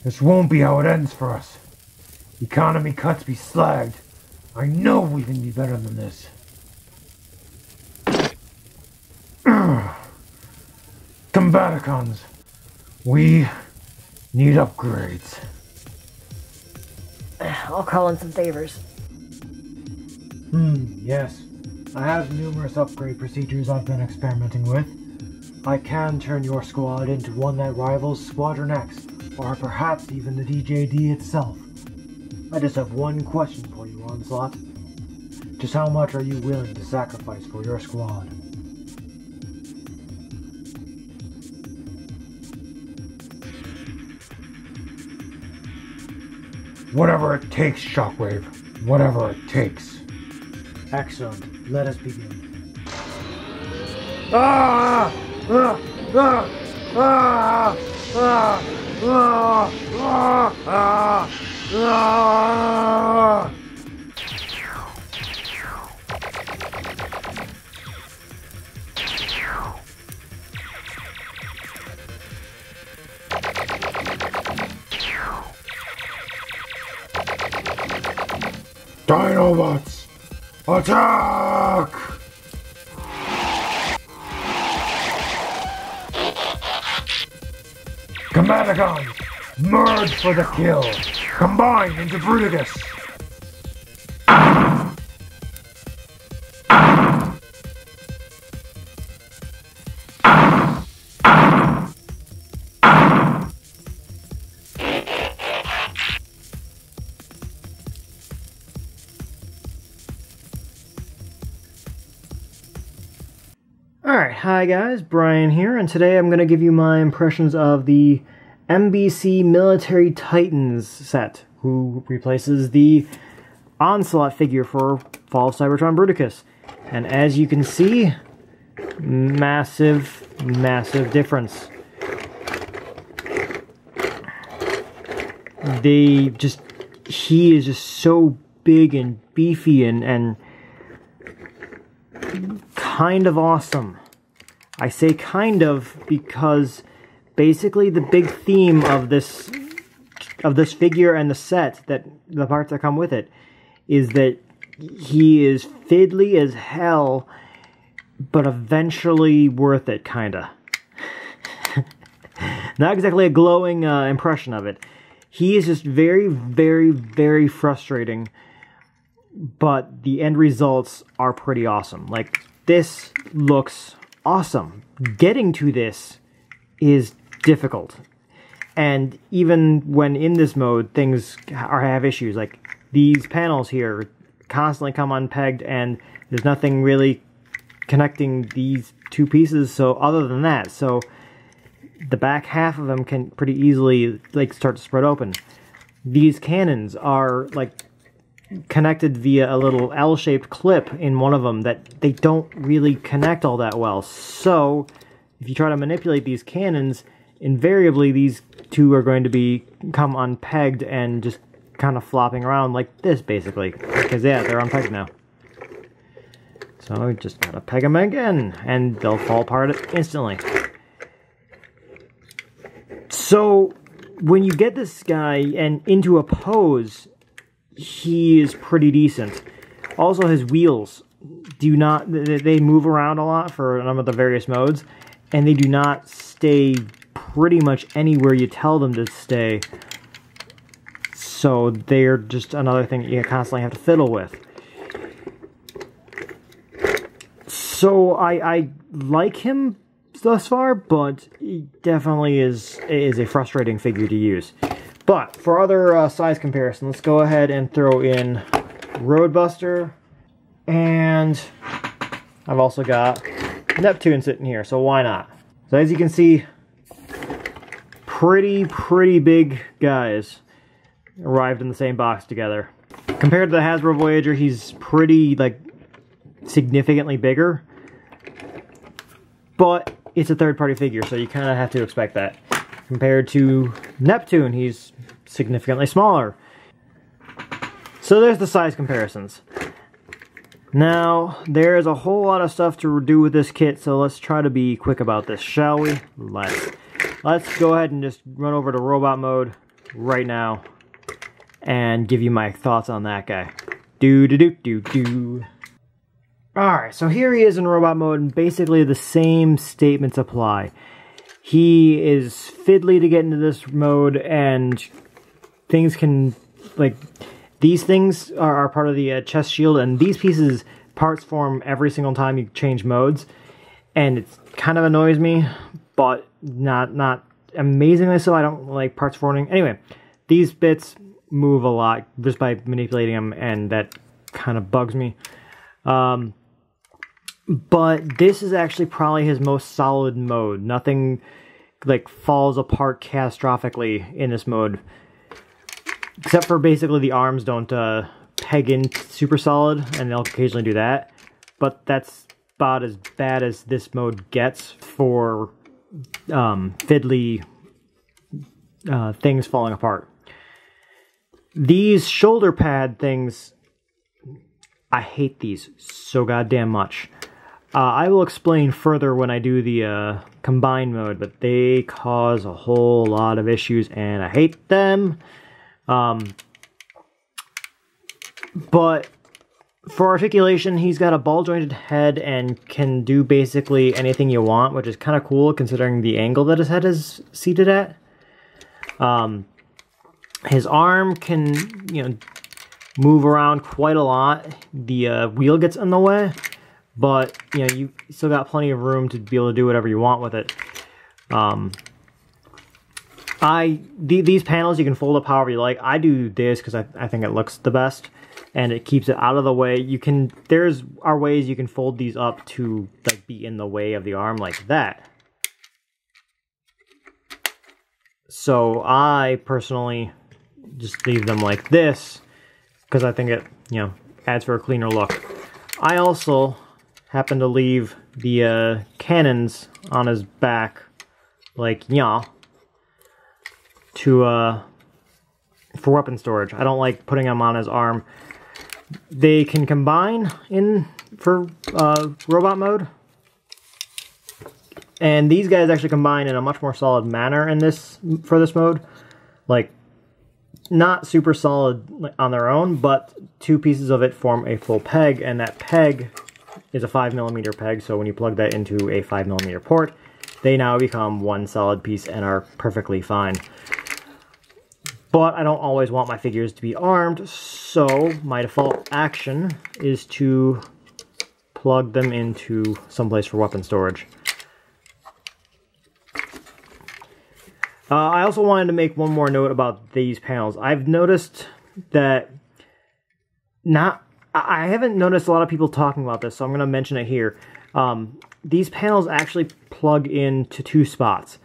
This won't be how it ends for us. Economy cuts be slagged. I know we can be better than this. Combaticons, we need upgrades. I'll call in some favors. Yes. I have numerous upgrade procedures I've been experimenting with. I can turn your squad into one that rivals Squadron X, or perhaps even the DJD itself. I just have one question for you, Onslaught. Just how much are you willing to sacrifice for your squad? Whatever it takes, Shockwave. Whatever it takes. Excellent. Let us begin. Ah! Ah! Ah! Ah! Ah! Ah! Ah! Ah! Ah! Dinobots! Attack! Combaticons! Merge for the kill! Combine into Bruticus! Alright, hi guys, Brian here, and today I'm going to give you my impressions of the MBC Military Titans set, who replaces the Onslaught figure for Fall of Cybertron Bruticus. And as you can see, massive, massive difference. He is just so big and beefy and kind of awesome. I say kind of because basically the big theme of this figure and the set, that the parts that come with it, is that he is fiddly as hell, but eventually worth it, kinda. Not exactly a glowing impression of it. He is just very, very, very frustrating, but the end results are pretty awesome. Like, this looks awesome. Getting to this is difficult. And even when in this mode, things have issues. Like, these panels here constantly come unpegged, and there's nothing really connecting these two pieces, so other than that. So the back half of them can pretty easily, like, start to spread open. These cannons are, like, connected via a little L-shaped clip in one of them that they don't really connect all that well. So if you try to manipulate these cannons, invariably these two are going to become unpegged and just kind of flopping around like this, basically. Because, yeah, they're unpegged now. So we just gotta peg them again, and they'll fall apart instantly. So when you get this guy and into a pose, he is pretty decent. Also, his wheels they move around a lot for a number of the various modes, and they do not stay pretty much anywhere you tell them to stay. So they're just another thing you constantly have to fiddle with. So I like him thus far, but he definitely is a frustrating figure to use. But for other size comparison, let's go ahead and throw in Roadbuster, and I've also got Neptune sitting here, so why not? So as you can see, pretty big guys arrived in the same box together. Compared to the Hasbro Voyager, he's pretty, like, significantly bigger, but it's a third-party figure, so you kind of have to expect that. Compared to Neptune, he's significantly smaller. So there's the size comparisons. Now, there's a whole lot of stuff to do with this kit, so let's try to be quick about this, shall we? Let's go ahead and just run over to robot mode right now and give you my thoughts on that guy. Alright, so here he is in robot mode, and basically the same statements apply. He is fiddly to get into this mode, and things can, like, these things are part of the chest shield, and these pieces, parts form every single time you change modes, and it kind of annoys me, but not amazingly so. I don't like parts forming. Anyway, these bits move a lot just by manipulating them, and that kind of bugs me. But this is actually probably his most solid mode. Nothing like falls apart catastrophically in this mode. Except for basically the arms don't peg in super solid, and they'll occasionally do that. But that's about as bad as this mode gets for fiddly things falling apart. These shoulder pad things, I hate these so goddamn much. I will explain further when I do the combined mode, but they cause a whole lot of issues, and I hate them. But for articulation, he's got a ball-jointed head and can do basically anything you want, which is kind of cool considering the angle that his head is seated at. His arm can, you know, move around quite a lot. The wheel gets in the way, but you know, you still got plenty of room to be able to do whatever you want with it. These panels you can fold up however you like. I do this because I think it looks the best, and it keeps it out of the way. There's ways you can fold these up to like be in the way of the arm like that. So I personally just leave them like this because I think it, you know, adds for a cleaner look. I also happen to leave the cannons on his back like yeah, to for weapon storage. I don't like putting them on his arm. They can combine in for robot mode, and these guys actually combine in a much more solid manner in this mode. Like, not super solid on their own, but two pieces of it form a full peg, and that peg is a 5mm peg, so when you plug that into a 5mm port, they now become one solid piece and are perfectly fine. But I don't always want my figures to be armed, so my default action is to plug them into someplace for weapon storage. I also wanted to make one more note about these panels. I've noticed that I haven't noticed a lot of people talking about this, so I'm going to mention it here. These panels actually plug into two spots.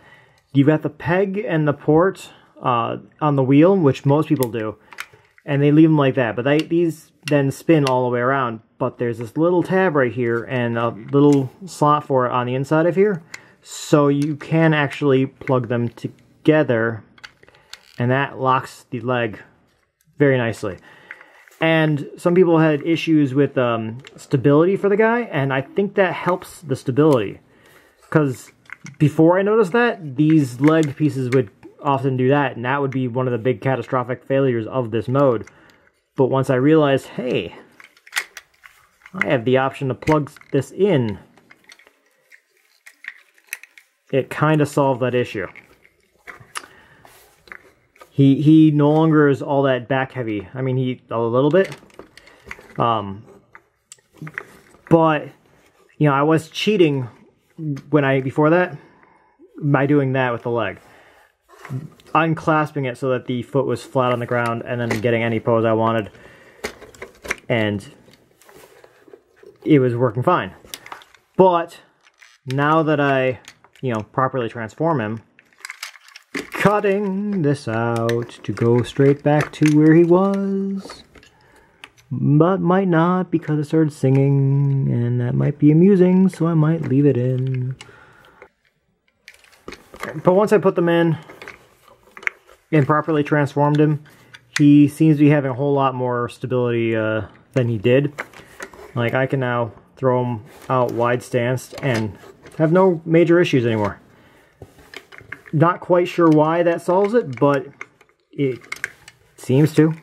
You've got the peg and the port on the wheel, which most people do, and they leave them like that. But these then spin all the way around. But there's this little tab right here and a little slot for it on the inside of here, so you can actually plug them together, and that locks the leg very nicely. And some people had issues with stability for the guy, and I think that helps the stability. Because before I noticed that, these leg pieces would often do that, and that would be one of the big catastrophic failures of this mode. But once I realized, hey, I have the option to plug this in, it kind of solved that issue. He no longer is all that back heavy. I mean, a little bit. But, you know, I was cheating before that by doing that with the leg. Unclasping it so that the foot was flat on the ground and then getting any pose I wanted. And it was working fine. But now that I, you know, properly transform him, cutting this out to go straight back to where he was, but might not because it started singing, and that might be amusing, so I might leave it in. But once I put them in and properly transformed him, he seems to be having a whole lot more stability than he did. Like, I can now throw them out wide stance and have no major issues anymore. Not quite sure why that solves it, but it seems to.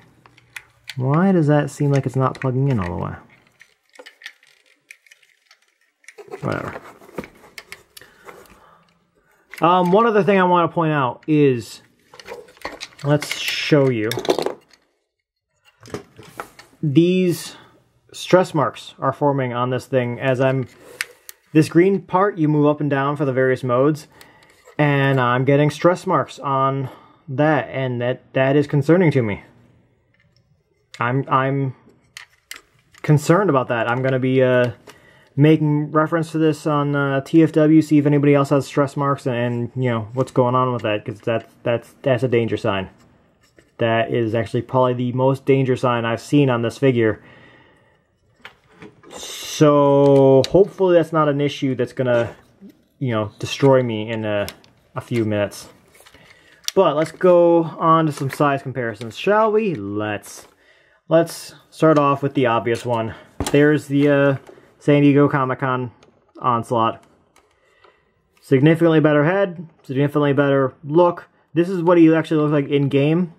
Why does that seem like it's not plugging in all the way? Whatever. One other thing I want to point out is, let's show you. These stress marks are forming on this thing as this green part, you move up and down for the various modes, and I'm getting stress marks on that, and that is concerning to me. I'm concerned about that. I'm going to be making reference to this on TFW, see if anybody else has stress marks and you know what's going on with that, because that's a danger sign. That is actually probably the most danger sign I've seen on this figure. So hopefully that's not an issue that's gonna, you know, destroy me in a few minutes. But let's go on to some size comparisons, shall we? Let's start off with the obvious one. There's the San Diego Comic-Con Onslaught. Significantly better head, significantly better look. This is what he actually looks like in-game.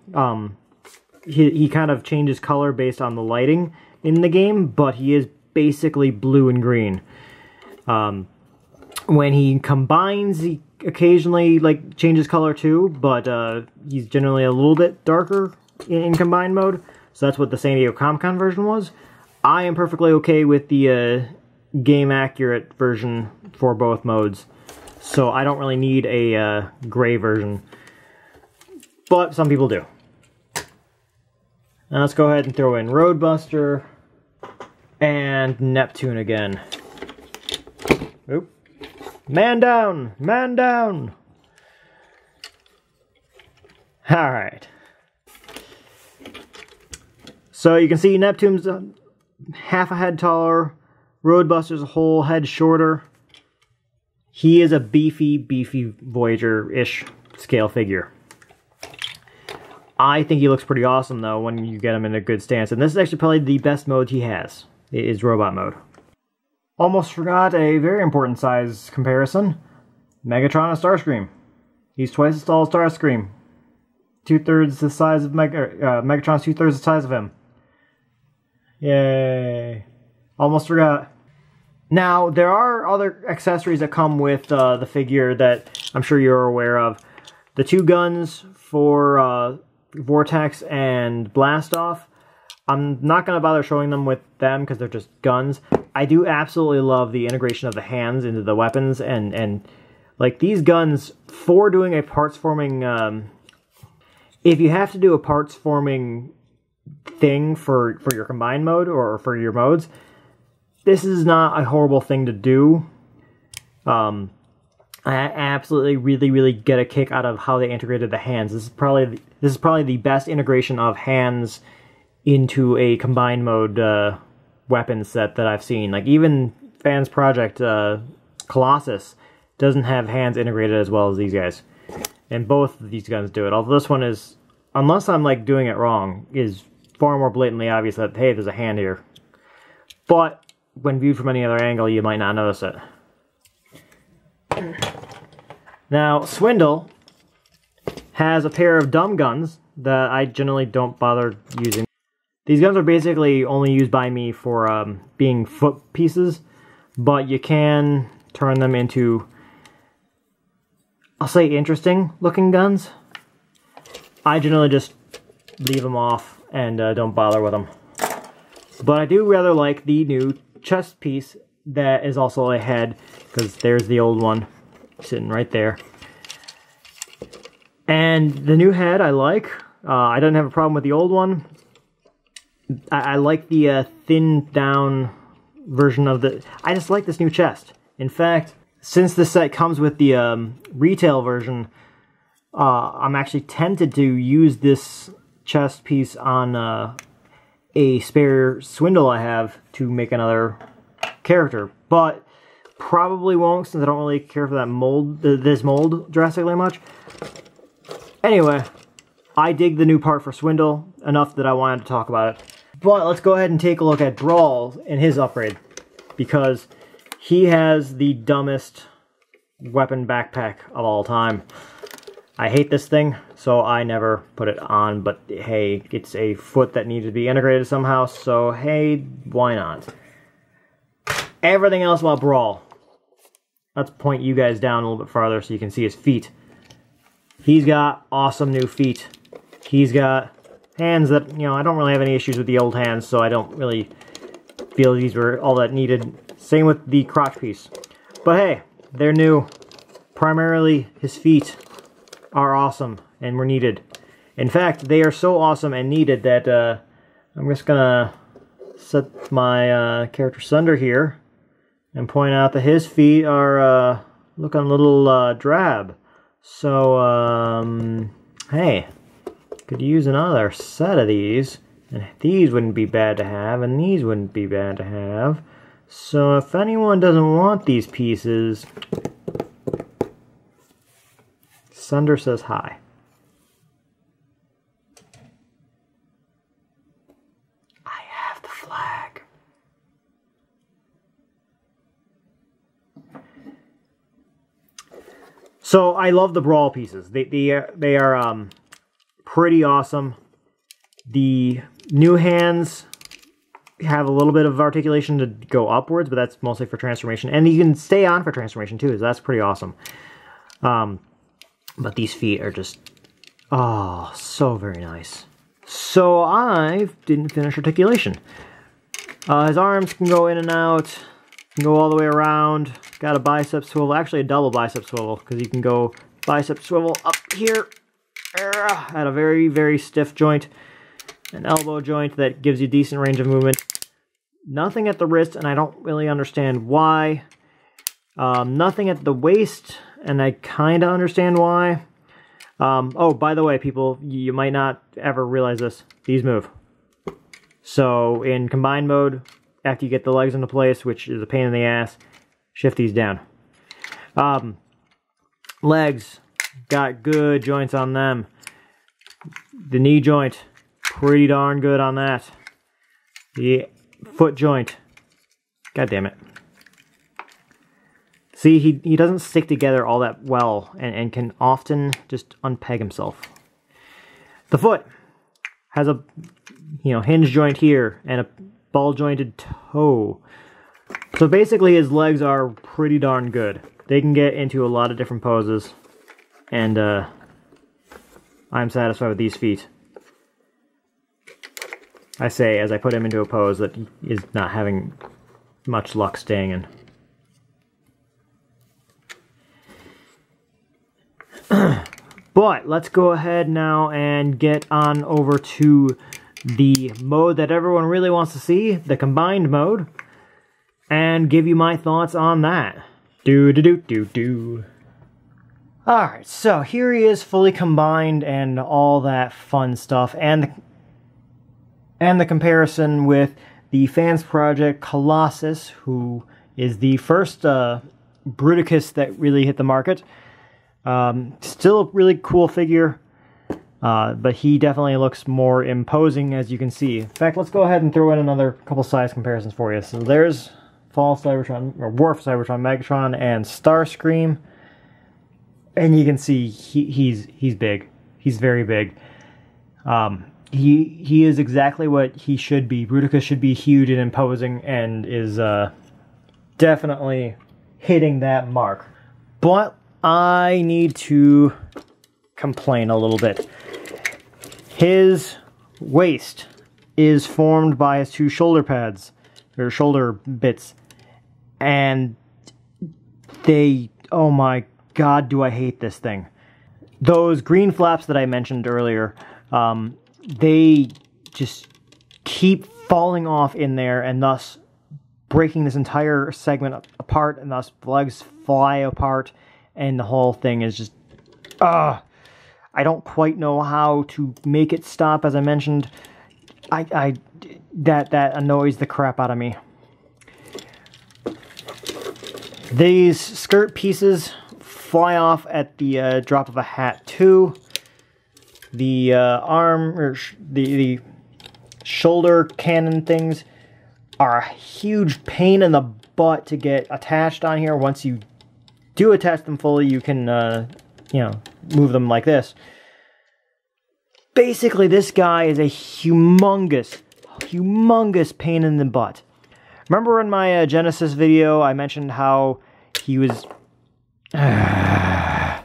He kind of changes color based on the lighting in the game, but he is basically blue and green. When he combines, he occasionally like changes color too, but he's generally a little bit darker in combined mode. So that's what the San Diego Comic-Con version was. I am perfectly okay with the game-accurate version for both modes, so I don't really need a gray version. But some people do. Now let's go ahead and throw in Roadbuster and Neptune again. Oop. Man down! Man down! Alright. So you can see Neptune's half a head taller, Roadbuster's a whole head shorter. He is a beefy Voyager-ish scale figure. I think he looks pretty awesome, though, when you get him in a good stance. And this is actually probably the best mode he has, is robot mode. Almost forgot a very important size comparison. Megatron and Starscream. He's twice as tall as Starscream. Two-thirds the size of Megatron's two-thirds the size of him. Yay. Almost forgot. Now, there are other accessories that come with the figure that I'm sure you're aware of. The two guns for Vortex and Blast Off. I'm not going to bother showing them with them because they're just guns. I do absolutely love the integration of the hands into the weapons, and like these guns, for doing a parts forming, if you have to do a parts forming thing for your combined mode or for your modes, this is not a horrible thing to do. I absolutely really get a kick out of how they integrated the hands. This is probably the best integration of hands into a combined mode weapon set that I've seen. Like even Fans Project Colossus doesn't have hands integrated as well as these guys. And both of these guns do it. Although this one is, unless I'm like doing it wrong, is far more blatantly obvious that, hey, there's a hand here. But when viewed from any other angle, you might not notice it. Now, Swindle has a pair of dumb guns that I generally don't bother using. These guns are basically only used by me for being foot pieces, but you can turn them into, I'll say, interesting looking guns. I generally just leave them off and don't bother with them. But I do rather like the new chest piece that is also a head, because there's the old one sitting right there. And the new head I like. I don't have a problem with the old one. I like the thinned down version of the... I just like this new chest. In fact, since this set comes with the retail version, I'm actually tempted to use this chest piece on a spare Swindle I have to make another character. But probably won't, since I don't really care for that mold, this mold drastically much. Anyway, I dig the new part for Swindle enough that I wanted to talk about it. But let's go ahead and take a look at Brawl and his upgrade, because he has the dumbest weapon backpack of all time. I hate this thing, so I never put it on, but hey, it's a foot that needs to be integrated somehow, so hey, why not? Everything else about Brawl. Let's point you guys down a little bit farther so you can see his feet. He's got awesome new feet. He's got hands that, you know, I don't really have any issues with the old hands, so I don't really feel these were all that needed. Same with the crotch piece. But hey, they're new. Primarily, his feet are awesome and were needed. In fact, they are so awesome and needed that I'm just gonna set my character Sunder here and point out that his feet are looking a little drab. So, hey, could use another set of these, and these wouldn't be bad to have, and these wouldn't be bad to have. So if anyone doesn't want these pieces, Sunder says hi. I have the flag. So I love the Brawl pieces. They are pretty awesome. The new hands have a little bit of articulation to go upwards, but that's mostly for transformation. And you can stay on for transformation too, so that's pretty awesome. But these feet are just, oh, so very nice. So I didn't finish articulation. His arms can go in and out, can go all the way around. Got a bicep swivel, actually a double bicep swivel, because you can go bicep swivel up here at a very, very stiff joint. An elbow joint that gives you decent range of movement. Nothing at the wrist, and I don't really understand why. Nothing at the waist, and I kind of understand why. Oh, by the way, people, you might not ever realize this. These move. So, in combined mode, after you get the legs into place, which is a pain in the ass, shift these down. Legs, got good joints on them. The knee joint, pretty darn good on that. The foot joint, god damn it. See, he doesn't stick together all that well, and can often just unpeg himself. The foot has a, you know, hinge joint here and a ball jointed toe. So basically his legs are pretty darn good. They can get into a lot of different poses, and I'm satisfied with these feet. I say as I put him into a pose that he is not having much luck staying in. But let's go ahead now and get on over to the mode that everyone really wants to see, the combined mode, and give you my thoughts on that. Alright, so here he is fully combined and all that fun stuff, and the comparison with the Fans Project Colossus, who is the first Bruticus that really hit the market. Still a really cool figure, but he definitely looks more imposing, as you can see. In fact, let's go ahead and throw in another couple size comparisons for you. So there's Fall of Cybertron, or War of Cybertron, Megatron, and Starscream. And you can see he's big. He's very big. He is exactly what he should be. Bruticus should be huge and imposing, and is definitely hitting that mark. But I need to complain a little bit. His waist is formed by his two shoulder pads, or shoulder bits, and they, oh my god, do I hate this thing. Those green flaps that I mentioned earlier, they just keep falling off in there, and thus breaking this entire segment apart, and thus the legs fly apart, and the whole thing is just, I don't quite know how to make it stop. As I mentioned, that annoys the crap out of me. These skirt pieces fly off at the drop of a hat too. The arm, or the shoulder cannon things are a huge pain in the butt to get attached on here. Once you do attach them fully, you can, you know, move them like this. Basically, this guy is a humongous pain in the butt. Remember in my Genesis video, I mentioned how he was... how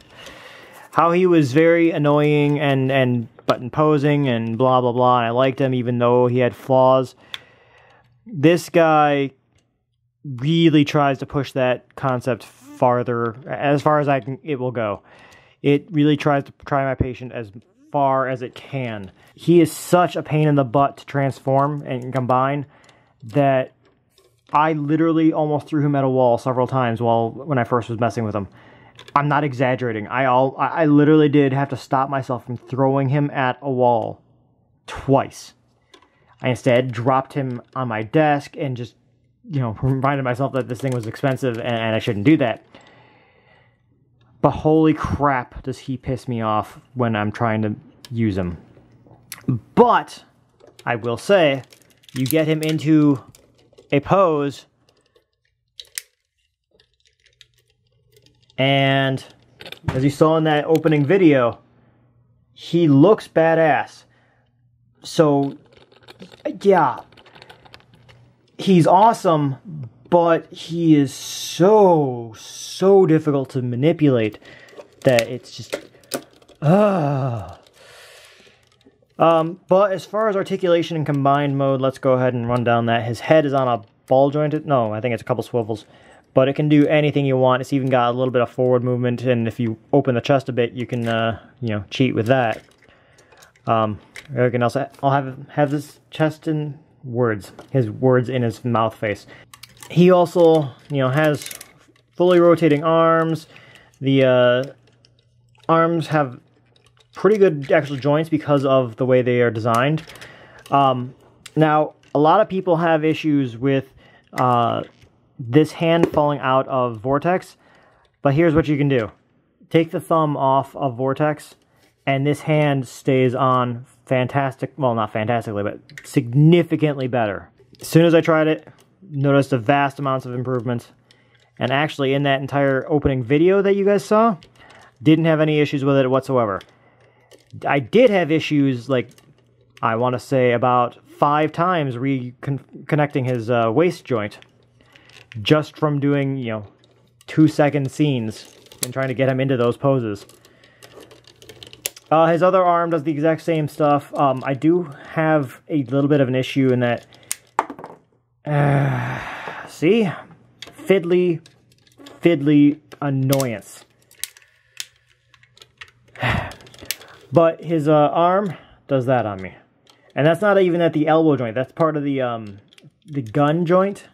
he was very annoying and button posing and blah blah blah, and I liked him even though he had flaws. This guy really tries to push that concept farther, as far as it will go. It really tries to try my patience as far as it can. He is such a pain in the butt to transform and combine that I literally almost threw him at a wall several times when I first was messing with him. I'm not exaggerating. I literally did have to stop myself from throwing him at a wall twice. I instead dropped him on my desk and just, you know, reminded myself that this thing was expensive and I shouldn't do that. But holy crap, does he piss me off when I'm trying to use him. But I will say, you get him into a pose, and as you saw in that opening video, he looks badass. So, yeah, he's awesome, but he is so difficult to manipulate that it's just, but as far as articulation and combined mode, let's go ahead and run down that. His head is on a ball jointed, no, I think it's a couple swivels, but it can do anything you want. It's even got a little bit of forward movement, and if you open the chest a bit, you can, you know, cheat with that. Everything else, I'll have his chest in words, his words in his mouth face. He also, you know, has fully rotating arms. The arms have pretty good actual joints because of the way they are designed. Now, a lot of people have issues with this hand falling out of Vortex, but here's what you can do. Take the thumb off of Vortex, and this hand stays on fantastic, well, not fantastically, but significantly better. As soon as I tried it, noticed a vast amounts of improvements, and actually in that entire opening video that you guys saw, didn't have any issues with it whatsoever. I did have issues, like, I want to say about 5 times reconnecting his waist joint, just from doing, you know, 2-second scenes and trying to get him into those poses. His other arm does the exact same stuff. I do have a little bit of an issue in that, see? Fiddly annoyance. But his arm does that on me. And that's not even at the elbow joint. That's part of the gun joint.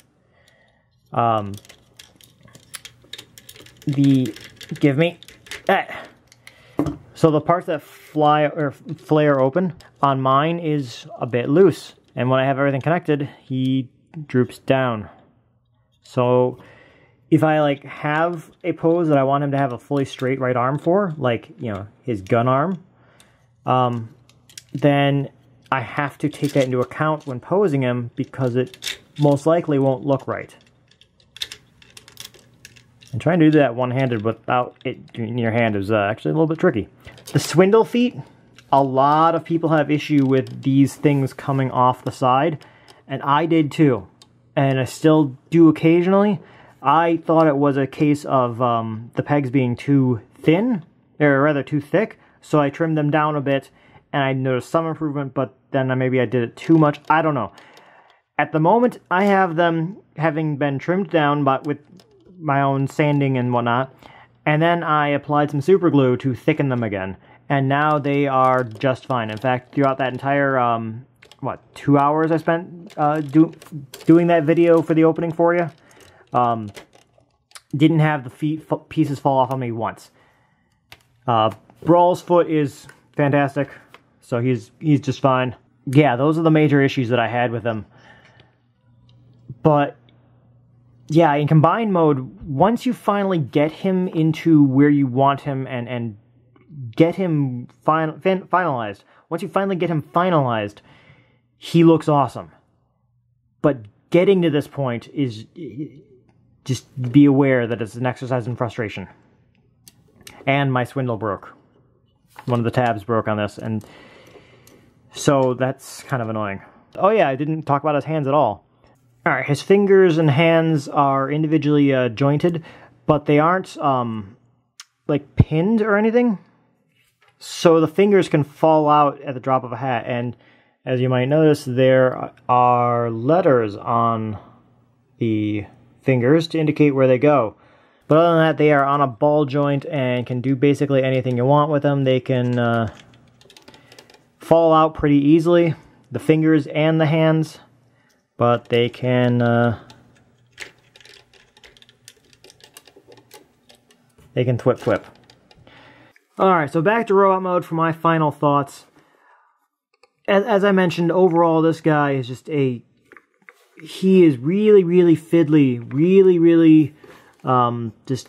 So the parts that flare open on mine is a bit loose. And when I have everything connected, he droops down. So if I like have a pose that I want him to have a fully straight right arm for, like, you know, his gun arm, then I have to take that into account when posing him, because it most likely won't look right. And trying to do that one-handed without it in your hand is actually a little bit tricky. The Swindle feet, a lot of people have issue with these things coming off the side, and I did too. And I still do occasionally. I thought it was a case of the pegs being too thin, or rather too thick, so I trimmed them down a bit, and I noticed some improvement, but then maybe I did it too much. I don't know. At the moment, I have them having been trimmed down, but with my own sanding and whatnot, and then I applied some super glue to thicken them again, and now they are just fine. In fact, throughout that entire 2 hours I spent doing that video for the opening for you, didn't have the pieces fall off on me once. Brawl's foot is fantastic, so he's just fine. Yeah, those are the major issues that I had with him. But yeah, in combined mode, once you finally get him into where you want him and get him finalized, once you finally get him finalized, he looks awesome. But getting to this point is, just be aware that it's an exercise in frustration. And my Swindle broke. One of the tabs broke on this, and so that's kind of annoying. Oh yeah, I didn't talk about his hands at all. Alright, his fingers and hands are individually jointed, but they aren't, like, pinned or anything. So the fingers can fall out at the drop of a hat, and as you might notice, there are letters on the fingers to indicate where they go. But other than that, they are on a ball joint and can do basically anything you want with them. They can fall out pretty easily, the fingers and the hands, but they can thwip. Alright, so back to robot mode for my final thoughts. As I mentioned, overall, this guy is just he is really, really fiddly, really, just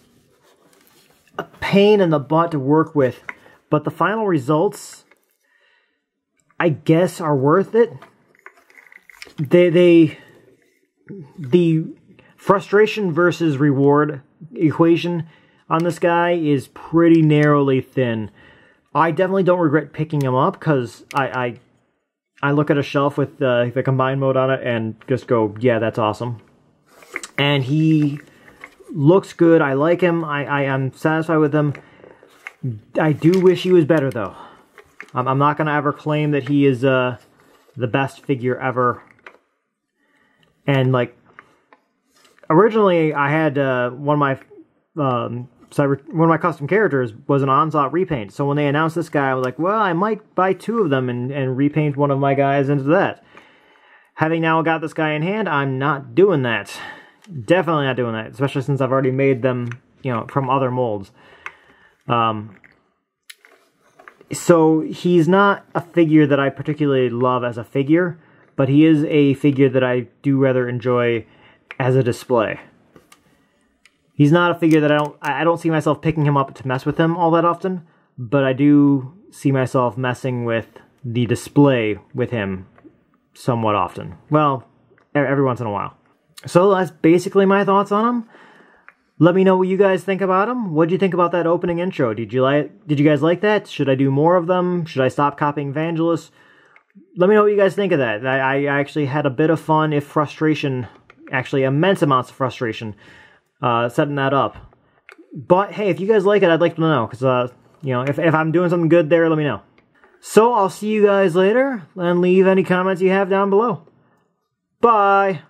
a pain in the butt to work with. But the final results, I guess, are worth it. The frustration versus reward equation on this guy is pretty narrowly thin. I definitely don't regret picking him up, because I look at a shelf with the combined mode on it and just go, yeah, that's awesome. And he looks good. I like him. I'm satisfied with him. I do wish he was better, though. I'm not going to ever claim that he is the best figure ever. And, like, originally I had one of my custom characters was an Onslaught repaint. So when they announced this guy, I was like, well, I might buy 2 of them and repaint one of my guys into that. Having now got this guy in hand, I'm not doing that. Definitely not doing that, especially since I've already made them, you know, from other molds. So he's not a figure that I particularly love as a figure, but he is a figure that I do rather enjoy as a display. He's not a figure that I don't see myself picking him up to mess with him all that often, but I do see myself messing with the display with him somewhat often. Well, every once in a while. So that's basically my thoughts on him. Let me know what you guys think about him. What did you think about that opening intro? Did you guys like that? Should I do more of them? Should I stop copying Vangelis? Let me know what you guys think of that. I actually had a bit of fun, if frustration, actually immense amounts of frustration, setting that up. But hey, if you guys like it, I'd like to know, because you know, if I'm doing something good there, let me know. So I'll see you guys later, and leave any comments you have down below. Bye!